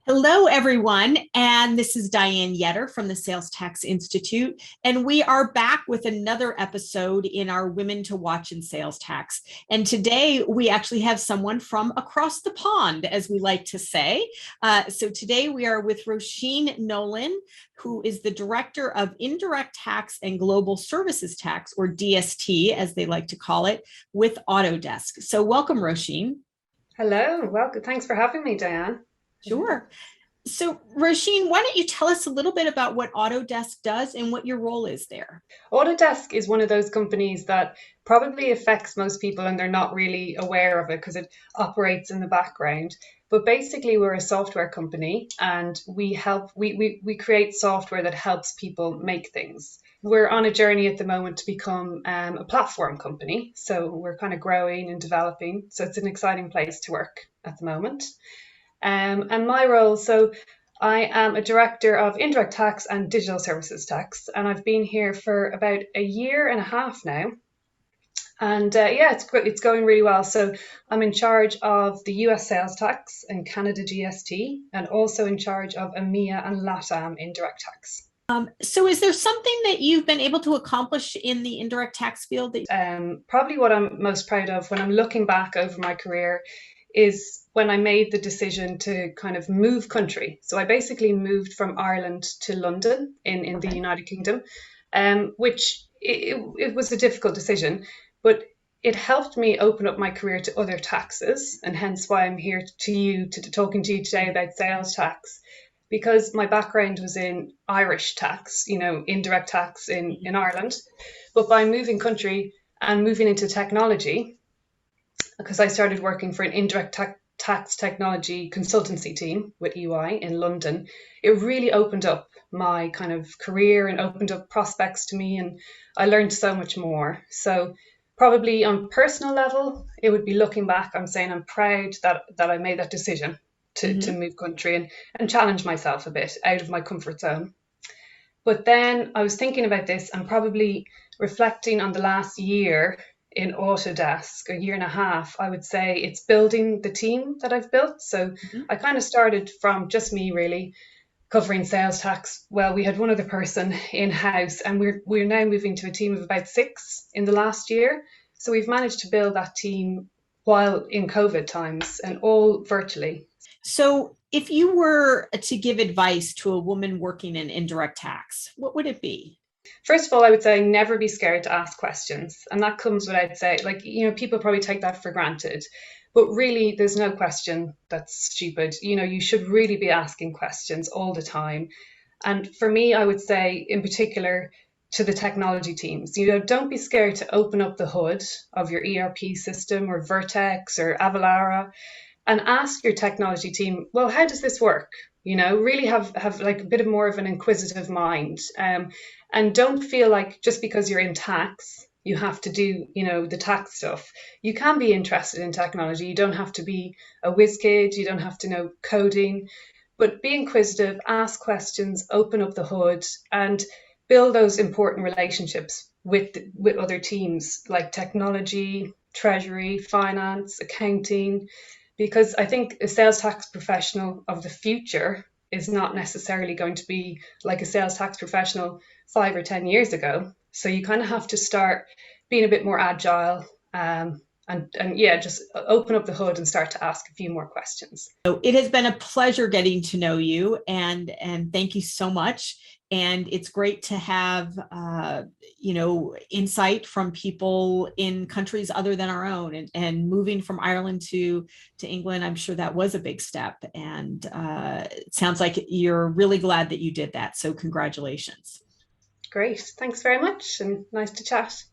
Hello, everyone. And this is Diane Yetter from the Sales Tax Institute. And we are back with another episode in our Women to Watch in Sales Tax. And today we actually have someone from across the pond, as we like to say. So today we are with Roisin Nolan, who is the Director of Indirect Tax and Global Services Tax, or DST, as they like to call it, with Autodesk. So welcome, Roisin. Hello, welcome. Thanks for having me, Diane. Sure. So, Roisin, why don't you tell us a little bit about what Autodesk does and what your role is there? Autodesk is one of those companies that probably affects most people and they're not really aware of it because it operates in the background. But basically, we're a software company and we create software that helps people make things. We're on a journey at the moment to become a platform company. So we're kind of growing and developing. So it's an exciting place to work at the moment. And my role, so I am a director of indirect tax and digital services tax, and I've been here for about a year and a half now. And yeah, it's going really well. So I'm in charge of the US sales tax and Canada GST, and also in charge of EMEA and LATAM indirect tax. So, is there something that you've been able to accomplish in the indirect tax field that Probably what I'm most proud of when I'm looking back over my career is when I made the decision to kind of move country. So I basically moved from Ireland to London in the okay. United Kingdom, which it was a difficult decision, but it helped me open up my career to other taxes, and hence why I'm here talking to you today about sales tax, because my background was in Irish tax, indirect tax in Ireland. But by moving country and moving into technology, because I started working for an tax technology consultancy team with EY in London, it really opened up my kind of career and opened up prospects to me, and I learned so much more. So probably on a personal level, it would be looking back, I'm saying I'm proud that I made that decision to Mhm. move country and challenge myself a bit out of my comfort zone. But then I was thinking about this and probably reflecting on the last year in Autodesk, a year and a half, I would say it's building the team that I've built. So Mhm. I kind of started from just me really covering sales tax. Well, we had one other person in house and we're now moving to a team of about six in the last year. So we've managed to build that team while in COVID times and all virtually. So, if you were to give advice to a woman working in indirect tax, what would it be? First of all, I would say never be scared to ask questions. And that comes without say, like, people probably take that for granted. But really, there's no question that's stupid. You should really be asking questions all the time. And for me, I would say, in particular, to the technology teams, don't be scared to open up the hood of your ERP system or Vertex or Avalara and ask your technology team, well, how does this work? Really have like a bit of more of an inquisitive mind, and don't feel like just because you're in tax, you have to do, the tax stuff. You can be interested in technology. You don't have to be a whiz kid. You don't have to know coding, but be inquisitive, ask questions, open up the hood, and build those important relationships with other teams like technology, treasury, finance, accounting, because I think a sales tax professional of the future is not necessarily going to be like a sales tax professional 5 or 10 years ago. So you kind of have to start being a bit more agile, and yeah, just open up the hood and start to ask a few more questions. So, it has been a pleasure getting to know you, and thank you so much. And it's great to have insight from people in countries other than our own. And moving from Ireland to England, I'm sure that was a big step. And it sounds like you're really glad that you did that. So congratulations. Great. Thanks very much and nice to chat.